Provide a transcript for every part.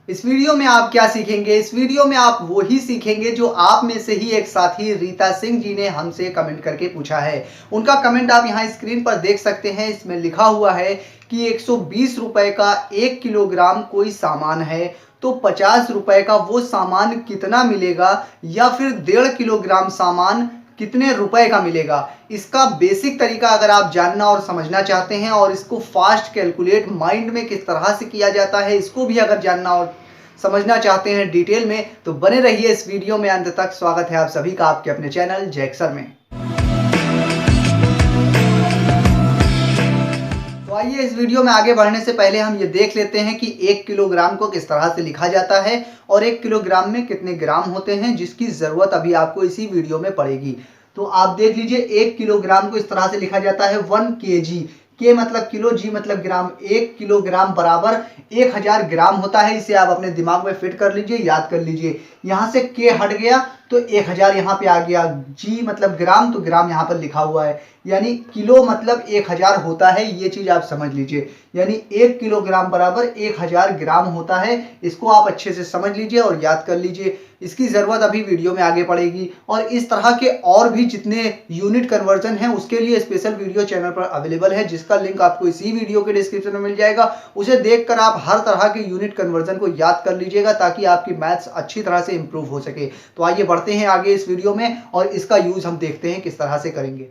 इस वीडियो में आप क्या सीखेंगे? इस वीडियो में आप वो ही सीखेंगे जो आप में से ही एक साथी रीता सिंह जी ने हमसे कमेंट करके पूछा है। उनका कमेंट आप यहाँ स्क्रीन पर देख सकते हैं। इसमें लिखा हुआ है कि 120 रुपए का 1 किलोग्राम कोई सामान है, तो 50 रुपए का वो सामान कितना मिलेगा, या फिर 1.5 किलोग्राम सामान कितने रुपए का मिलेगा। इसका बेसिक तरीका अगर आप जानना और समझना चाहते हैं और इसको फास्ट कैलकुलेट माइंड में किस तरह से किया जाता है, इसको भी अगर जानना और समझना चाहते हैं डिटेल में, तो बने रहिए इस वीडियो में अंत तक। स्वागत है आप सभी का आपके अपने चैनल जैक्सर में। तो आइए इस वीडियो में आगे बढ़ने से पहले हम ये देख लेते हैं कि 1 किलोग्राम को किस तरह से लिखा जाता है और 1 किलोग्राम में कितने ग्राम होते हैं, जिसकी ज़रूरत अभी आपको इसी वीडियो में पड़ेगी। तो आप देख लीजिए, 1 किलोग्राम को इस तरह से लिखा जाता है 1 kg। के मतलब किलो, जी मतलब ग्राम। 1 किलोग्राम बराबर 1000 ग्राम होता है। इसे आप अपने दिमाग में फिट कर लीजिए, याद कर लीजिए। यहाँ से के हट गया तो 1000 यहाँ पे आ गया। जी मतलब ग्राम, तो ग्राम यहाँ पर लिखा हुआ है। यानी किलो मतलब 1000 होता है, ये चीज आप समझ लीजिए। यानी 1 किलोग्राम बराबर 1000 ग्राम होता है। इसको आप अच्छे से समझ लीजिए और याद कर लीजिए। इसकी ज़रूरत अभी वीडियो में आगे पड़ेगी और इस तरह के और भी जितने यूनिट कन्वर्जन हैं उसके लिए स्पेशल वीडियो चैनल पर अवेलेबल है, जिसका लिंक आपको इसी वीडियो के डिस्क्रिप्शन में मिल जाएगा। उसे देखकर आप हर तरह के यूनिट कन्वर्जन को याद कर लीजिएगा ताकि आपकी मैथ्स अच्छी तरह से इंप्रूव हो सके। तो आइए बढ़ते हैं आगे इस वीडियो में और इसका यूज़ हम देखते हैं किस तरह से करेंगे।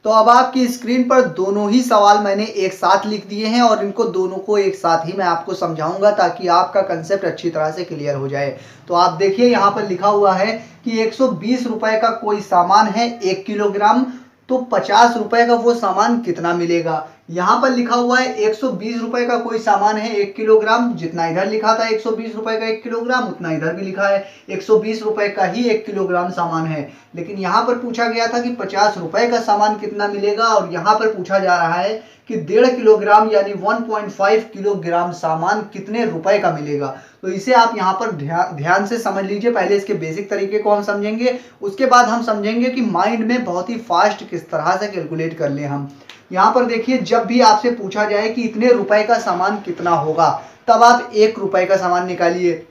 तो अब आपकी स्क्रीन पर दोनों ही सवाल मैंने एक साथ लिख दिए हैं और इनको दोनों को एक साथ ही मैं आपको समझाऊंगा ताकि आपका कंसेप्ट अच्छी तरह से क्लियर हो जाए। तो आप देखिए, यहाँ पर लिखा हुआ है कि 120 रुपए का कोई सामान है 1 किलोग्राम, तो 50 रुपए का वो सामान कितना मिलेगा। यहाँ पर लिखा हुआ है 120 रुपए का कोई सामान है 1 किलोग्राम, जितना इधर लिखा था 120 रुपए का 1 किलोग्राम उतना इधर भी लिखा है। 120 रुपए का ही 1 किलोग्राम सामान है, लेकिन यहाँ पर पूछा गया था कि 50 रुपए का सामान कितना मिलेगा और यहाँ पर पूछा जा रहा है कि 1.5 किलोग्राम यानी 1.5 किलोग्राम सामान कितने रुपए का मिलेगा। तो इसे आप यहाँ पर ध्यान से समझ लीजिए। पहले इसके बेसिक तरीके को हम समझेंगे, उसके बाद हम समझेंगे कि माइंड में बहुत ही फास्ट किस तरह से कैलकुलेट कर लें हम। यहाँ पर देखिए, जब भी आपसे पूछा जाए कि इतने रुपए का सामान कितना होगा, तब आप 1 रुपए का सामान निकालिए।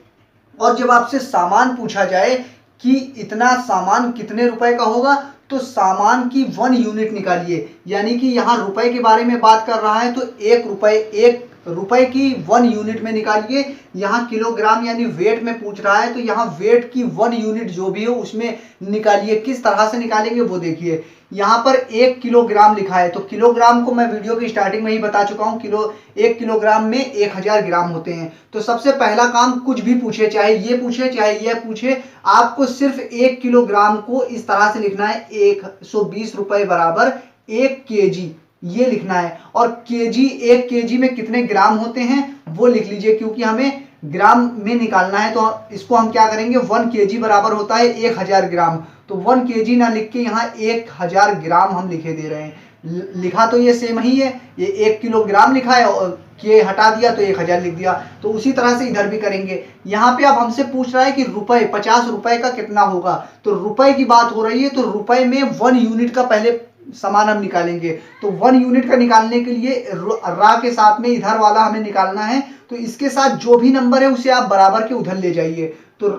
और जब आपसे सामान पूछा जाए कि इतना सामान कितने रुपए का होगा, तो सामान की 1 यूनिट निकालिए। यानी कि यहाँ रुपए के बारे में बात कर रहा है तो 1 रुपए की 1 यूनिट में निकालिए। यहाँ किलोग्राम यानी वेट में पूछ रहा है तो यहाँ वेट की 1 यूनिट जो भी हो उसमें निकालिए। किस तरह से निकालेंगे वो देखिए। यहाँ पर 1 किलोग्राम लिखा है तो किलोग्राम को मैं वीडियो की स्टार्टिंग में ही बता चुका हूँ। 1 किलोग्राम में 1000 ग्राम होते हैं। तो सबसे पहला काम, कुछ भी पूछे, चाहे ये पूछे चाहे ये पूछे, आपको सिर्फ 1 किलोग्राम को इस तरह से लिखना है 120 रुपए बराबर 1 kg, ये लिखना है। और केजी, 1 kg में कितने ग्राम होते हैं वो लिख लीजिए, क्योंकि हमें ग्राम में निकालना है। तो इसको हम क्या करेंगे, 1 kg बराबर होता है 1000 ग्राम। तो 1 kg ना लिख के यहाँ 1000 ग्राम हम लिखे दे रहे हैं। लिखा तो ये सेम ही है, ये 1 किलोग्राम लिखा है और के हटा दिया तो 1000 लिख दिया। तो उसी तरह से इधर भी करेंगे। यहाँ पे अब हमसे पूछ रहा है कि रुपए, 50 रुपए का कितना होगा। तो रुपए की बात हो रही है तो रुपए में 1 यूनिट का पहले सामान हम निकालेंगे। तो 1 यूनिट का निकालने के लिए रा के साथ में इधर वाला हमें निकालना है। तो इसके साथ जो भी नंबर है उसे आप बराबर के उधर ले जाइए। तो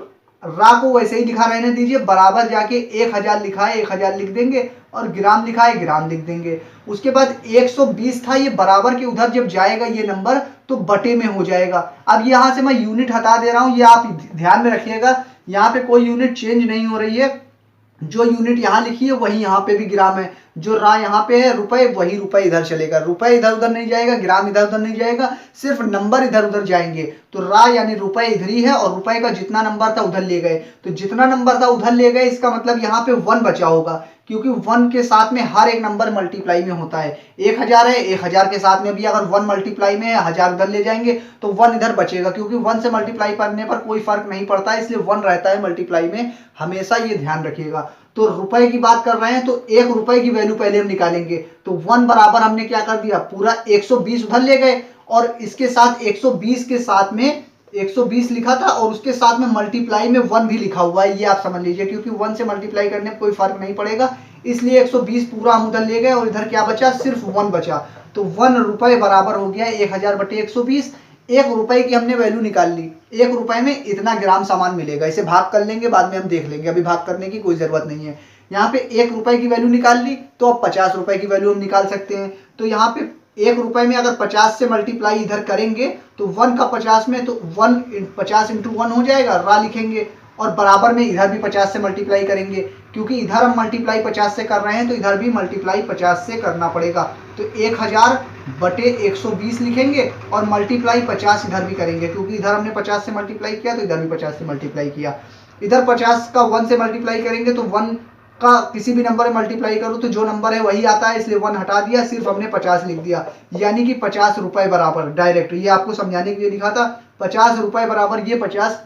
रा को वैसे ही लिखा रहने दीजिए, बराबर जाके 1000 लिखा है 1000 लिख देंगे और ग्राम लिखा है ग्राम लिख देंगे। उसके बाद 120 था, ये बराबर के उधर जब जाएगा ये नंबर तो बटे में हो जाएगा। अब यहाँ से मैं यूनिट हटा दे रहा हूँ, ये आप ध्यान में रखिएगा। यहाँ पे कोई यूनिट चेंज नहीं हो रही है। जो यूनिट यहाँ लिखी है वही यहाँ पे भी ग्राम है। जो रा यहाँ पे है रुपए, वही रुपए इधर चलेगा। रुपए इधर उधर नहीं जाएगा, ग्राम इधर उधर नहीं जाएगा, सिर्फ नंबर इधर उधर जाएंगे। तो रा यानी रुपए इधर ही है और रुपए का जितना नंबर था उधर ले गए। तो जितना नंबर था उधर ले गए, इसका मतलब यहाँ पे 1 बचा होगा, क्योंकि 1 के साथ में हर एक नंबर मल्टीप्लाई में होता है। 1000 है, 1000 के साथ में भी अगर 1 मल्टीप्लाई में है, 1000 उधर ले जाएंगे तो 1 इधर बचेगा, क्योंकि 1 से मल्टीप्लाई करने पर कोई फर्क नहीं पड़ता, इसलिए 1 रहता है मल्टीप्लाई में हमेशा, ये ध्यान रखिएगा। तो रुपए की बात कर रहे हैं तो 1 रुपए की वैल्यू पहले हम निकालेंगे। तो 1 बराबर हमने क्या कर दिया, पूरा 120 उधर ले गए और इसके साथ 120 के साथ में 120 लिखा था और उसके साथ में मल्टीप्लाई में 1 भी लिखा हुआ है, ये आप समझ लीजिए, क्योंकि 1 से मल्टीप्लाई करने में कोई फर्क नहीं पड़ेगा, इसलिए 120 पूरा हम उधर ले गए और इधर क्या बचा, सिर्फ 1 बचा। तो 1 रुपए बराबर हो गया 1000 बटे 120। ₹1 की हमने वैल्यू निकाल ली, ₹1 में इतना ग्राम सामान मिलेगा। इसे भाग कर लेंगे, बाद में हम देख लेंगे, अभी भाग करने की कोई जरूरत नहीं है। यहाँ पे ₹1 की वैल्यू निकाल ली, तो अब ₹50 की वैल्यू हम निकाल सकते हैं। तो यहाँ पे ₹1 में अगर 50 से मल्टीप्लाई इधर करेंगे तो 1 का 50 में, तो 50 इंटू 1 हो जाएगा, रा लिखेंगे। और बराबर में इधर भी 50 से मल्टीप्लाई करेंगे, क्योंकि इधर हम मल्टीप्लाई 50 से कर रहे हैं तो इधर भी मल्टीप्लाई 50 से करना पड़ेगा। तो 1000 बटे 120 लिखेंगे और मल्टीप्लाई 50 इधर भी करेंगे, क्योंकि इधर हमने 50 से मल्टीप्लाई किया तो इधर भी 50 से मल्टीप्लाई किया। इधर 50 का 1 से मल्टीप्लाई करेंगे तो 1 का किसी भी नंबर में मल्टीप्लाई करो तो जो नंबर है वही आता है, इसलिए 1 हटा दिया, सिर्फ हमने 50 लिख दिया, यानी कि ₹50 बराबर डायरेक्ट। ये आपको समझाने के लिए लिखा था, ₹50 बराबर ये 50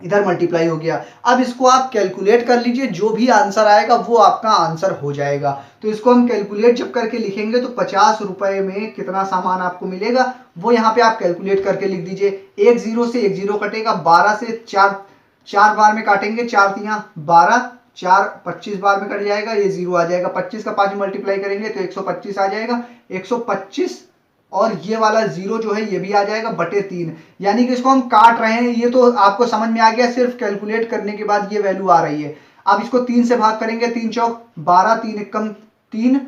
इधर मल्टीप्लाई हो गया। अब इसको आप कैलकुलेट कर लीजिए, जो भी आंसर आएगा वो आपका आंसर हो जाएगा। तो इसको हम कैलकुलेट जब करके लिखेंगे तो ₹50 में कितना सामान आपको मिलेगा वो यहाँ पे आप कैलकुलेट करके लिख दीजिए। एक 0 से एक 0 कटेगा, 12 से 4 बार में काटेंगे, 4 तियां 12, 4 25 बार में कट जाएगा, ये 0 आ जाएगा। 25 का 5 मल्टीप्लाई करेंगे तो 125 आ जाएगा, 125 और ये वाला 0 जो है ये भी आ जाएगा बटे 3, यानी कि इसको हम काट रहे हैं। ये तो आपको समझ में आ गया, सिर्फ कैलकुलेट करने के बाद ये वैल्यू आ रही है। अब इसको 3 से भाग करेंगे, 3 चौक 12, 3 एकम 3,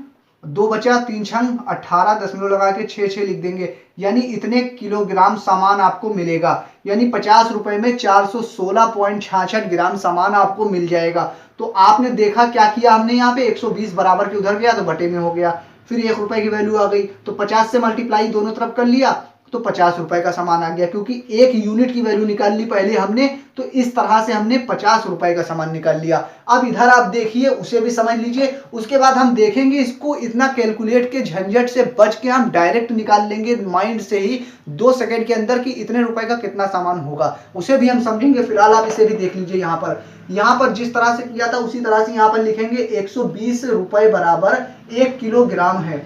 2 बचा, 3 छंग 18, दशमलव लगा के 6 लिख देंगे, यानी इतने किलोग्राम सामान आपको मिलेगा। यानी ₹50 में 416.66 ग्राम सामान आपको मिल जाएगा। तो आपने देखा क्या किया हमने, यहाँ पे 120 बराबर के उधर गया तो बटे में हो गया, फिर ₹1 की वैल्यू आ गई तो 50 से मल्टीप्लाई दोनों तरफ कर लिया तो ₹50 का सामान आ गया, क्योंकि 1 यूनिट की वैल्यू निकाल ली पहले हमने, तो इस तरह से हमने ₹50 का सामान निकाल लिया। अब इधर आप देखिए, उसे भी समझ लीजिए, उसके बाद हम देखेंगे इसको इतना कैलकुलेट के झंझट से बच के हम डायरेक्ट निकाल लेंगे माइंड से ही 2 सेकंड के अंदर कि इतने रुपए का कितना सामान होगा, उसे भी हम समझेंगे। फिलहाल आप इसे भी देख लीजिए, यहाँ पर जिस तरह से किया था उसी तरह से यहाँ पर लिखेंगे। ₹120 बराबर 1 किलोग्राम है,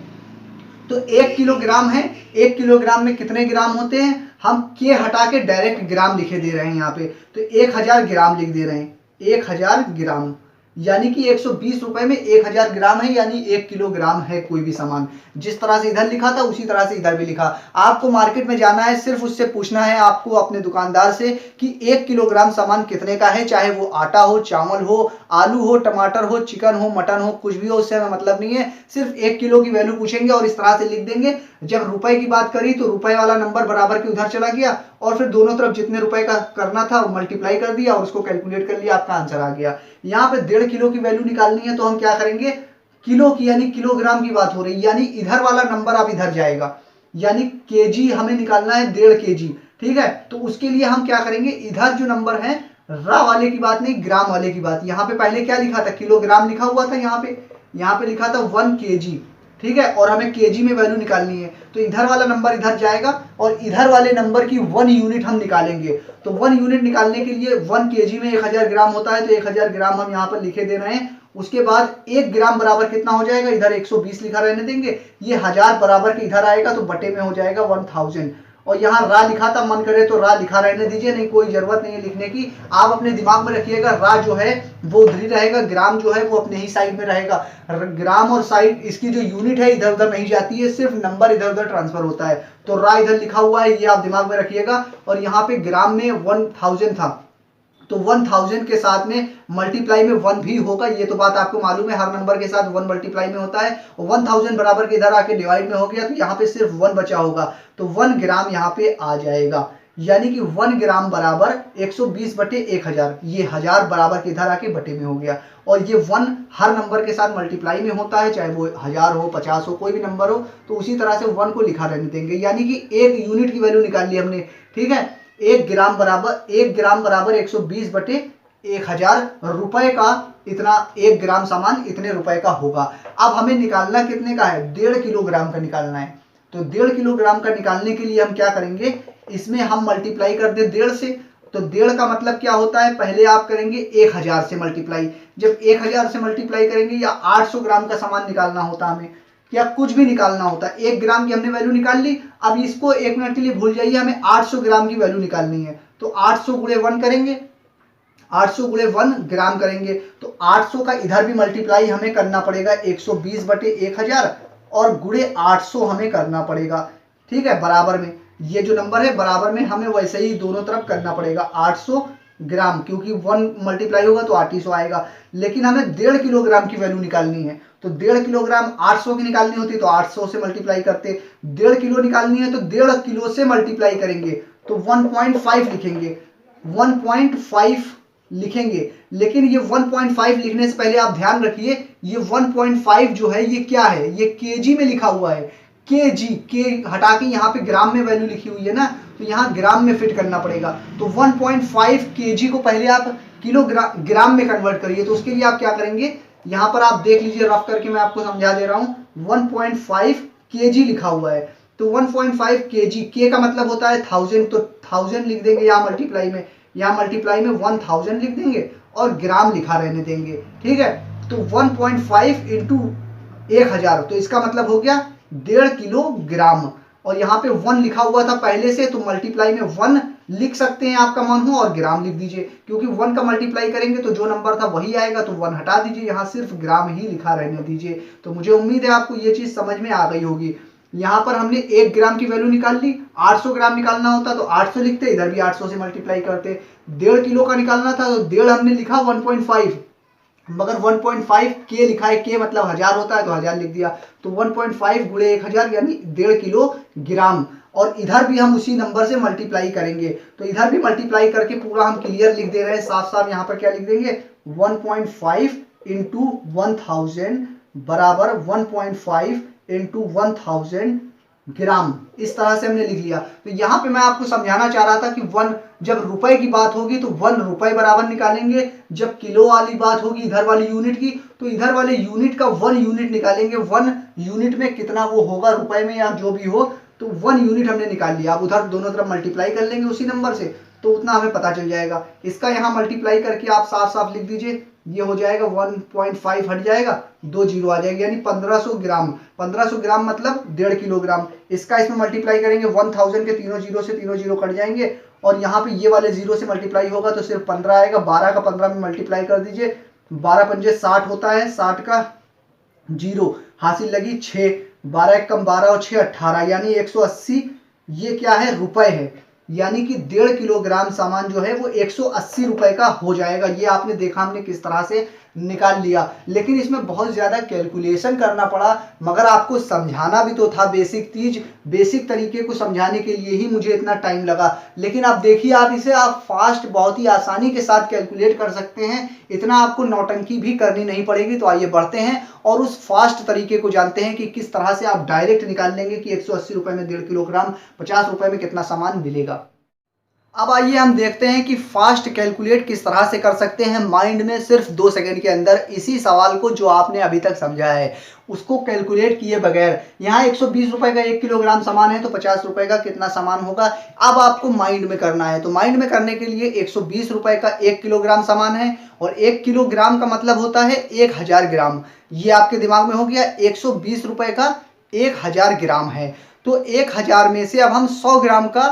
तो 1 किलोग्राम है, 1 किलोग्राम में कितने ग्राम होते हैं, हम के हटा के डायरेक्ट ग्राम लिखे दे रहे हैं यहाँ पे, तो 1000 ग्राम लिख दे रहे हैं, 1000 ग्राम, यानी कि ₹120 में 1000 ग्राम है, यानी 1 किलोग्राम है कोई भी सामान। जिस तरह से इधर लिखा था उसी तरह से इधर भी लिखा। आपको मार्केट में जाना है, सिर्फ उससे पूछना है आपको अपने दुकानदार से कि 1 किलोग्राम सामान कितने का है, चाहे वो आटा हो, चावल हो, आलू हो, टमाटर हो, चिकन हो, मटन हो, कुछ भी हो, उससे हमें मतलब नहीं है, सिर्फ 1 किलो की वैल्यू पूछेंगे और इस तरह से लिख देंगे। जब रुपए की बात करी तो रुपए वाला नंबर बराबर के उधर चला गया और फिर दोनों तरफ जितने रुपए का करना था वो मल्टीप्लाई कर दिया और उसको कैलकुलेट कर लिया, आपका आंसर आ गया। यहाँ पे 1.5 किलो की वैल्यू निकालनी है तो हम क्या करेंगे, किलो की यानी किलोग्राम की बात हो रही है, यानी इधर वाला नंबर अब इधर जाएगा, यानी केजी हमें निकालना है 1.5 केजी, ठीक है। तो उसके लिए हम क्या करेंगे, इधर जो नंबर है रा वाले की बात नहीं, ग्राम वाले की बात। यहाँ पे पहले क्या लिखा था, किलोग्राम लिखा हुआ था, यहाँ पे लिखा था 1 केजी, ठीक है, और हमें केजी में वैल्यू निकालनी है, तो इधर वाला नंबर इधर जाएगा और इधर वाले नंबर की 1 यूनिट हम निकालेंगे। तो 1 यूनिट निकालने के लिए 1 केजी में 1000 ग्राम होता है, तो 1000 ग्राम हम यहाँ पर लिखे दे रहे हैं। उसके बाद 1 ग्राम बराबर कितना हो जाएगा, इधर 120 लिखा रहने देंगे, ये 1000 बराबर के इधर आएगा तो बटे में हो जाएगा 1000। और यहाँ रा लिखा था, मन करे तो रा लिखा रहने दीजिए, नहीं कोई जरूरत नहीं है लिखने की। आप अपने दिमाग में रखिएगा, रा जो है वो उधर ही रहेगा, ग्राम जो है वो अपने ही साइड में रहेगा। ग्राम और साइड इसकी जो यूनिट है इधर उधर नहीं जाती है, सिर्फ नंबर इधर उधर ट्रांसफर होता है। तो रा इधर लिखा हुआ है, ये आप दिमाग में रखिएगा। और यहाँ पे ग्राम में 1000 था, तो 1000 के साथ में मल्टीप्लाई में 1 भी होगा, ये तो बात आपको मालूम है, हर नंबर के साथ 1 मल्टीप्लाई में होता है। 1000 बराबर के इधर आके डिवाइड में हो गया, तो यहाँ पे सिर्फ 1 बचा होगा, तो 1 ग्राम यहाँ पे आ जाएगा, यानी कि 1 ग्राम बराबर 120 बटे 1000, ये 1000 बराबर के इधर आके बटे में हो गया। और ये 1 हर नंबर के साथ मल्टीप्लाई में होता है, चाहे वो 1000 हो, 50 हो, कोई भी नंबर हो, तो उसी तरह से 1 को लिखा रहने देंगे, यानी कि 1 यूनिट की वैल्यू निकाल ली हमने, ठीक है। 1 ग्राम बराबर 120 बटे 1000 रुपए का, इतना 1 ग्राम सामान इतने रुपए का होगा। अब हमें निकालना कितने का है, 1.5 किलोग्राम का निकालना है। तो 1.5 किलोग्राम का निकालने के लिए हम क्या करेंगे, इसमें हम मल्टीप्लाई कर दे 1.5 से, तो 1.5 का मतलब क्या होता है, पहले आप करेंगे 1000 से मल्टीप्लाई। जब 1000 से मल्टीप्लाई करेंगे, या 800 ग्राम का सामान निकालना होता हमें, या कुछ भी निकालना होता है, 1 ग्राम की हमने वैल्यू निकाल ली। अब इसको 1 मिनट के लिए भूल जाइए, हमें 800 ग्राम की वैल्यू निकालनी है, तो 800 गुणे 1 करेंगे, 800 गुणे 1 ग्राम करेंगे, तो 800 का इधर भी मल्टीप्लाई हमें करना पड़ेगा 120 बटे 1000 और गुणे 800 हमें करना पड़ेगा, ठीक है, बराबर में। ये जो नंबर है बराबर में हमें वैसे ही दोनों तरफ करना पड़ेगा 800 ग्राम, क्योंकि 1 मल्टीप्लाई होगा तो 800 आएगा। लेकिन हमें 1.5 किलोग्राम की वैल्यू निकालनी है, तो 1.5 किलोग्राम 800 की निकालनी होती तो 800 से मल्टीप्लाई करते, 1.5 किलो निकालनी है तो 1.5 किलो से मल्टीप्लाई करेंगे तो 1.5 लिखेंगे, 1.5 लिखेंगे। लेकिन ये 1.5 लिखने से पहले आप ध्यान रखिए, ये 1.5 जो है ये क्या है, ये केजी में लिखा हुआ है, केजी, के हटा के यहाँ पे ग्राम में वैल्यू लिखी हुई है ना, तो यहाँ ग्राम में फिट करना पड़ेगा। तो 1.5 केजी को पहले आप ग्राम में कन्वर्ट करिए। तो उसके लिए आप क्या करेंगे, यहाँ पर आप देख लीजिए रफ करके मैं आपको समझा दे रहा हूँ, 1.5 केजी लिखा हुआ है। तो 1.5 केजी, के का मतलब होता है 1000, तो 1000 लिख देंगे यहाँ मल्टीप्लाई में, यहाँ मल्टीप्लाई में 1000 लिख देंगे और ग्राम लिखा रहने देंगे, ठीक है। तो 1.5 इंटू 1000, तो इसका मतलब हो गया 1.5 किलोग्राम। और यहाँ पे 1 लिखा हुआ था पहले से, तो मल्टीप्लाई में 1 लिख सकते हैं आपका मन हो, और ग्राम लिख दीजिए, क्योंकि 1 का मल्टीप्लाई करेंगे तो जो नंबर था वही आएगा, तो 1 हटा दीजिए, यहाँ सिर्फ ग्राम ही लिखा रहने दीजिए। तो मुझे उम्मीद है आपको ये चीज समझ में आ गई होगी। यहाँ पर हमने 1 ग्राम की वैल्यू निकाल ली, 800 ग्राम निकालना होता तो 800 लिखते, इधर भी 800 से मल्टीप्लाई करते। 1.5 किलो का निकालना था तो 1.5 हमने लिखा 1.5, मगर 1.5 के लिखा है, के मतलब 1000 होता है तो 1000 लिख दिया। तो 1.5 गुणे 1000 यानी 1.5 किलोग्राम। और इधर भी हम उसी नंबर से मल्टीप्लाई करेंगे, तो इधर भी मल्टीप्लाई करके पूरा हम क्लियर लिख दे रहे हैं, साफ साफ यहाँ पर क्या लिख देंगे, 1.5 इंटू 1000 बराबर 1.5 इंटू 1000 ग्राम। इस तरह से हमने लिख लिया। तो यहाँ पे मैं आपको समझाना चाह रहा था कि 1 जब रुपए की बात होगी तो 1 रुपए बराबर निकालेंगे, जब किलो वाली बात होगी इधर वाली यूनिट की, तो इधर वाले यूनिट का 1 यूनिट निकालेंगे। 1 यूनिट में कितना वो होगा रुपए में या जो भी हो, तो 1 यूनिट हमने निकाल लिया। अब उधर दोनों तरफ मल्टीप्लाई कर लेंगे उसी नंबर से, तो उतना हमें पता चल जाएगा। इसका यहाँ मल्टीप्लाई करके आप साफ साफ लिख दीजिए, ये हो जाएगा 1.5 हट जाएगा, 2 जीरो आ जाएगी, यानी 1500 ग्राम। 1500 ग्राम मतलब 1.5 किलोग्राम। इसका इसमें मल्टीप्लाई करेंगे 1000 के तीनों जीरो से तीनों जीरो कट जाएंगे, और यहाँ पे ये वाले जीरो से मल्टीप्लाई होगा तो सिर्फ 15 आएगा। 12 का 15 में मल्टीप्लाई कर दीजिए, 12 पंजे 60 होता है, 60 का जीरो हासिल लगी 6, 12 एक कम 12 और 6 18, यानी 180। ये क्या है, रुपए है, यानी कि 1.5 किलोग्राम सामान जो है वो 180 रुपए का हो जाएगा। ये आपने देखा हमने किस तरह से निकाल लिया। लेकिन इसमें बहुत ज्यादा कैलकुलेशन करना पड़ा, मगर आपको समझाना भी तो था बेसिक चीज, बेसिक तरीके को समझाने के लिए ही मुझे इतना टाइम लगा। लेकिन अब देखिए आप इसे आप फास्ट बहुत ही आसानी के साथ कैलकुलेट कर सकते हैं, इतना आपको नौटंकी भी करनी नहीं पड़ेगी। तो आइए बढ़ते हैं और उस फास्ट तरीके को जानते हैं कि किस तरह से आप डायरेक्ट निकाल लेंगे कि 180 रुपए में 1.5 किलोग्राम 50 रुपए में कितना सामान मिलेगा। अब आइए हम देखते हैं कि फास्ट कैलकुलेट किस तरह से कर सकते हैं माइंड में सिर्फ 2 सेकंड के अंदर इसी सवाल को जो आपने अभी तक समझा है उसको कैलकुलेट किए बगैर। यहाँ 120 रुपए का 1 किलोग्राम सामान है तो 50 रुपए का कितना सामान होगा, अब आपको माइंड में करना है। तो माइंड में करने के लिए 120 रुपए का 1 किलोग्राम सामान है, और 1 किलोग्राम का मतलब होता है 1000 ग्राम। ये आपके दिमाग में हो गया, 120 रुपए का 1000 ग्राम है। तो 1000 में से अब हम 100 ग्राम का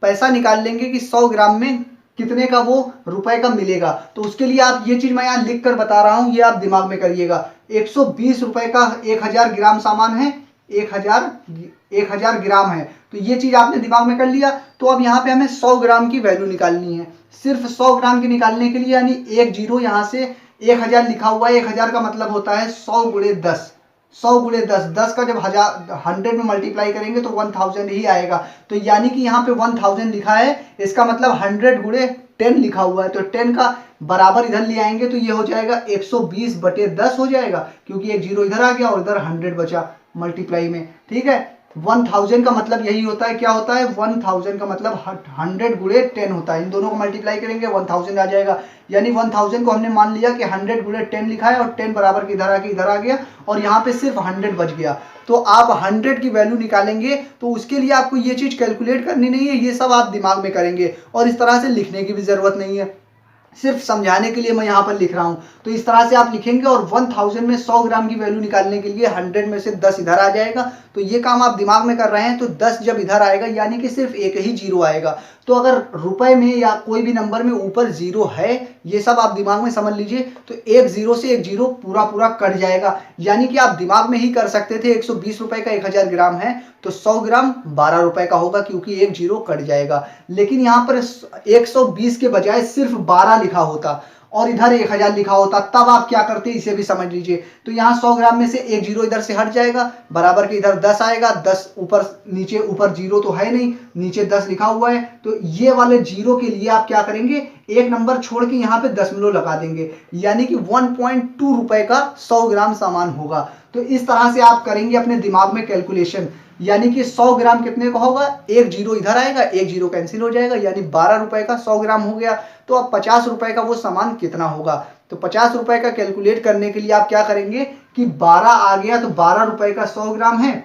पैसा निकाल लेंगे कि 100 ग्राम में कितने का वो रुपए का मिलेगा। तो उसके लिए आप ये चीज मैं यहाँ लिख कर बता रहा हूँ, ये आप दिमाग में करिएगा। 120 रुपए का 1000 ग्राम सामान है, 1000 ग्राम है, तो ये चीज आपने दिमाग में कर लिया। तो अब यहाँ पे हमें 100 ग्राम की वैल्यू निकालनी है। सिर्फ 100 ग्राम की निकालने के लिए, यानी 1 जीरो यहाँ से 1000 लिखा हुआ है, 1000 का मतलब होता है 100 गुणे 10। 100 गुणे 10, 10 का जब 100 में मल्टीप्लाई करेंगे तो 1000 ही आएगा। तो यानी कि यहाँ पे 1000 लिखा है, इसका मतलब 100 गुणे 10 लिखा हुआ है, तो 10 का बराबर इधर ले आएंगे तो ये हो जाएगा 120/10 हो जाएगा, क्योंकि एक जीरो इधर आ गया और इधर 100 बचा मल्टीप्लाई में। ठीक है, 1000 का मतलब यही होता है, क्या होता है, 1000 का मतलब 100 गुणे 10 होता है। इन दोनों को मल्टीप्लाई करेंगे 1000 आ जाएगा, यानी 1000 को हमने मान लिया कि 100 गुणे 10 लिखा है, और 10 बराबर के इधर आके इधर आ गया, और यहाँ पे सिर्फ 100 बच गया। तो आप 100 की वैल्यू निकालेंगे, तो उसके लिए आपको ये चीज कैलकुलेट करनी नहीं है, ये सब आप दिमाग में करेंगे, और इस तरह से लिखने की भी जरूरत नहीं है, सिर्फ समझाने के लिए मैं यहाँ पर लिख रहा हूँ। तो इस तरह से आप लिखेंगे, और 1000 में 100 ग्राम की वैल्यू निकालने के लिए 100 में से 10 इधर आ जाएगा। तो ये काम आप दिमाग में कर रहे हैं, तो 10 जब इधर आएगा यानी कि सिर्फ एक ही जीरो आएगा, तो अगर रुपए में या कोई भी नंबर में ऊपर जीरो है, ये सब आप दिमाग में समझ लीजिए, तो एक जीरो से एक जीरो पूरा पूरा कट जाएगा। यानी कि आप दिमाग में ही कर सकते थे 120 रुपए का 1000 ग्राम है तो 100 ग्राम 12 रुपए का होगा, क्योंकि एक जीरो कट जाएगा। लेकिन यहाँ पर 120 के बजाय सिर्फ 12 लिखा होता और इधर 1000 लिखा होता, तब आप क्या करते इसे भी समझ लीजिए। तो यहाँ 100 ग्राम में से एक जीरो इधर से हट जाएगा, बराबर के इधर 10 आएगा, 10 ऊपर नीचे, ऊपर जीरो तो है नहीं, नीचे 10 लिखा हुआ है, तो ये वाले जीरो के लिए आप क्या करेंगे, एक नंबर छोड़ के यहाँ पे दशमलव लगा देंगे, यानी कि 1.2 रुपए का 100 ग्राम सामान होगा। तो इस तरह से आप करेंगे अपने दिमाग में कैलकुलेशन, यानी कि 100 ग्राम कितने का होगा, एक जीरो इधर आएगा, एक जीरो कैंसिल हो जाएगा, यानी 12 रुपए का 100 ग्राम हो गया। तो अब 50 रुपए का वो सामान कितना होगा, तो 50 रुपए का कैलकुलेट करने के लिए आप क्या करेंगे कि 12 आ गया, तो 12 रुपए का 100 ग्राम है,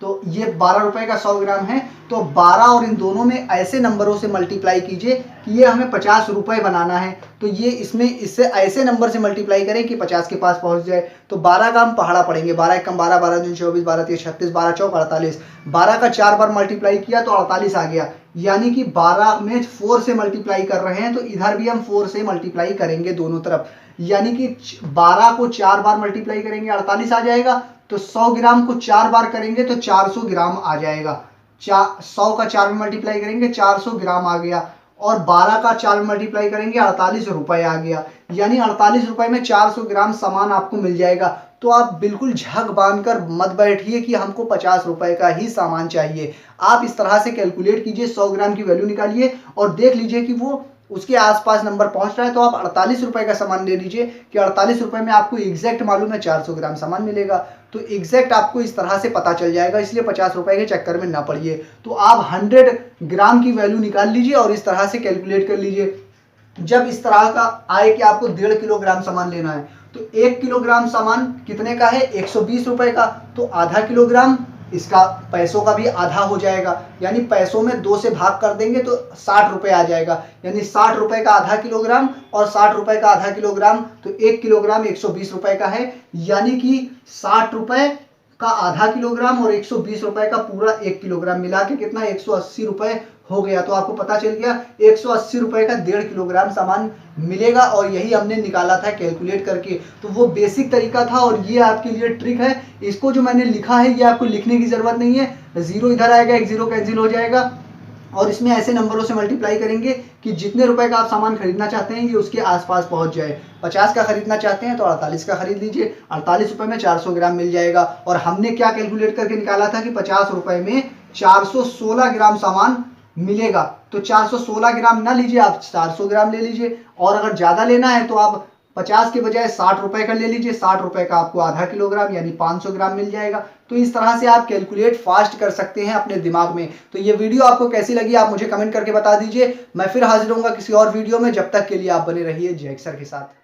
तो ये 12 रुपए का 100 ग्राम है, तो 12 और इन दोनों में ऐसे नंबरों से मल्टीप्लाई कीजिए कि ये हमें 50 रुपए बनाना है, तो ये इसमें इससे ऐसे नंबर से मल्टीप्लाई करें कि 50 के पास पहुंच जाए। तो 12 का हम पहाड़ा पड़ेंगे, 12 एक कम 12, 12 दूनी 24, 12 3 36, 12 चौक 48, 12 का 4 बार मल्टीप्लाई किया तो 48 आ गया, यानी कि 12 में 4 से मल्टीप्लाई कर रहे हैं, तो इधर भी हम 4 से मल्टीप्लाई करेंगे दोनों तरफ, यानी कि 12 को 4 बार मल्टीप्लाई करेंगे 48 आ जाएगा, तो 100 ग्राम को 4 बार करेंगे तो 400 ग्राम आ जाएगा। 100 का 4 में मल्टीप्लाई करेंगे 400 ग्राम आ गया, और 12 का 4 में मल्टीप्लाई करेंगे 48 रुपए आ गया, यानी 48 रुपए में 400 ग्राम सामान आपको मिल जाएगा। तो आप बिल्कुल झक बांधकर मत बैठिए कि हमको 50 रुपए का ही सामान चाहिए। आप इस तरह से कैलकुलेट कीजिए, 100 ग्राम की वैल्यू निकालिए और देख लीजिए कि वो उसके आसपास नंबर पहुंच रहा है, तो आप 48 रुपए का सामान ले लीजिए कि 48 रुपए में आपको एग्जैक्ट मालूम है 400 ग्राम सामान मिलेगा। तो एग्जैक्ट आपको इस तरह से पता चल जाएगा, इसलिए 50 रुपए के चक्कर में ना पड़िए। तो आप 100 ग्राम की वैल्यू निकाल लीजिए और इस तरह से कैलकुलेट कर लीजिए। जब इस तरह का आए कि आपको 1.5 किलोग्राम सामान लेना है, तो 1 किलोग्राम सामान कितने का है, 120 रुपए का, तो आधा किलोग्राम इसका पैसों का भी आधा हो जाएगा, यानी पैसों में 2 से भाग कर देंगे तो 60 रुपए आ जाएगा, यानी 60 रुपए का आधा किलोग्राम और 60 रुपए का आधा किलोग्राम, तो 1 किलोग्राम 120 रुपए का है, यानी कि 60 रुपए का आधा किलोग्राम और 120 रुपए का पूरा 1 किलोग्राम मिला के कितना 180 रुपए हो गया। तो आपको पता चल गया 180 रुपए का 1.5 किलोग्राम सामान मिलेगा, और यही हमने निकाला था कैलकुलेट करके। तो वो बेसिक तरीका था और ये आपके लिए ट्रिक है। इसको जो मैंने लिखा है ये आपको लिखने की जरूरत नहीं है, जीरो इधर आएगा, एक जीरो कैंसिल हो जाएगा, और इसमें ऐसे नंबरों से मल्टीप्लाई करेंगे कि जितने रुपए का आप सामान खरीदना चाहते हैं ये उसके आसपास पहुंच जाए। 50 का खरीदना चाहते हैं तो 48 का खरीद लीजिए, 48 रुपए में 400 ग्राम मिल जाएगा। और हमने क्या कैलकुलेट करके निकाला था कि 50 रुपए में 416 ग्राम सामान मिलेगा। तो 416 ग्राम ना लीजिए, आप 400 ग्राम ले लीजिए, और अगर ज्यादा लेना है तो आप 50 के बजाय 60 रुपए का ले लीजिए, 60 रुपए का आपको आधा किलोग्राम यानी 500 ग्राम मिल जाएगा। तो इस तरह से आप कैलकुलेट फास्ट कर सकते हैं अपने दिमाग में। तो ये वीडियो आपको कैसी लगी आप मुझे कमेंट करके बता दीजिए। मैं फिर हाजिर होऊंगा किसी और वीडियो में, जब तक के लिए आप बने रहिए जय सर के साथ।